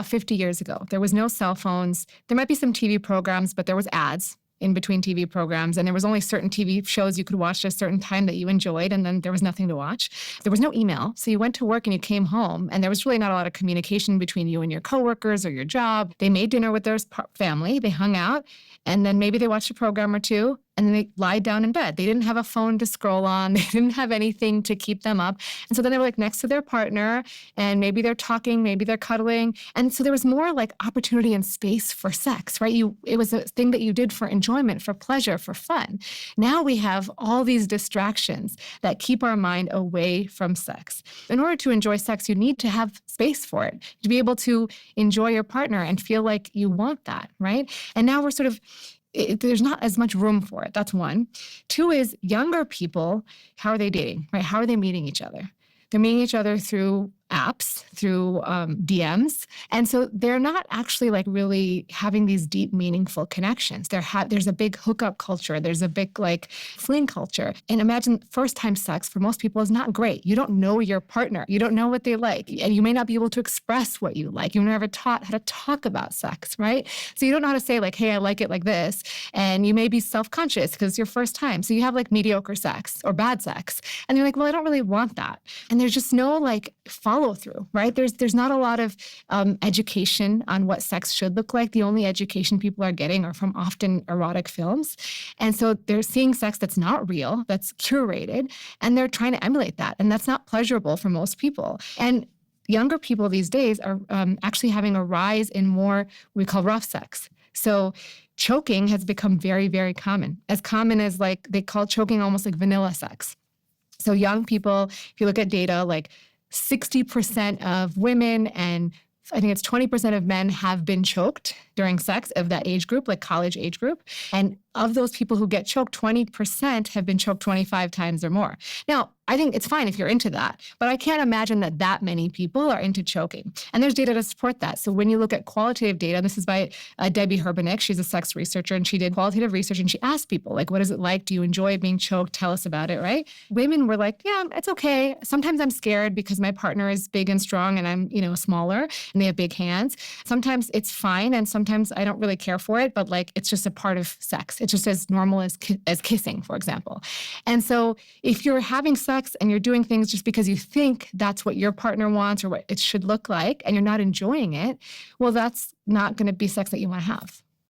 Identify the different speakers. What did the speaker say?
Speaker 1: 50 years ago. There was no cell phones. There might be some TV programs, but there was ads in between TV programs. And there was only certain TV shows you could watch at a certain time that you enjoyed, and then there was nothing to watch. There was no email. So you went to work and you came home, and there was really not a lot of communication between you and your coworkers or your job. They made dinner with their family, they hung out, and then maybe they watched a program or two, and then they lied down in bed. They didn't have a phone to scroll on. They didn't have anything to keep them up. And so then they were like next to their partner, and maybe they're talking, maybe they're cuddling. And so there was more like opportunity and space for sex, right? It was a thing that you did for enjoyment, for pleasure, for fun. Now we have all these distractions that keep our mind away from sex. In order to enjoy sex, you need to have space for it, to be able to enjoy your partner and feel like you want that, right? And now we're sort of there's not as much room for it. That's one. Two is younger people, how are they dating, right? How are they meeting each other? They're meeting each other through apps, through DMs. And so they're not actually like really having these deep, meaningful connections. There's a big hookup culture. There's a big like fling culture. And imagine first-time sex for most people is not great. You don't know your partner. You don't know what they like. And you may not be able to express what you like. You've never taught how to talk about sex, right? So you don't know how to say like, hey, I like it like this. And you may be self-conscious because it's your first time. So you have like mediocre sex or bad sex. And you're like, well, I don't really want that. And there's just no like follow through, right? There's not a lot of education on what sex should look like. The only education people are getting are from often erotic films. And so they're seeing sex that's not real, that's curated, and they're trying to emulate that. And that's not pleasurable for most people. And younger people these days are actually having a rise in more we call rough sex. So choking has become very, very common as like they call choking almost like vanilla sex. So young people, if you look at data, like 60% of women and I think it's 20% of men have been choked during sex of that age group, like college age group. And of those people who get choked, 20% have been choked 25 times or more. Now, I think it's fine if you're into that, but I can't imagine that many people are into choking. And there's data to support that. So when you look at qualitative data, and this is by Debbie Herbenick, she's a sex researcher, and she did qualitative research, and she asked people, like, what is it like? Do you enjoy being choked? Tell us about it, right? Women were like, yeah, it's okay. Sometimes I'm scared because my partner is big and strong and I'm, smaller and they have big hands. Sometimes it's fine, and sometimes I don't really care for it, but like it's just a part of sex. It's just as normal as kissing, for example. And so if you're having sex and you're doing things just because you think that's what your partner wants or what it should look like, and you're not enjoying it, well, that's not going to be sex that you want to have.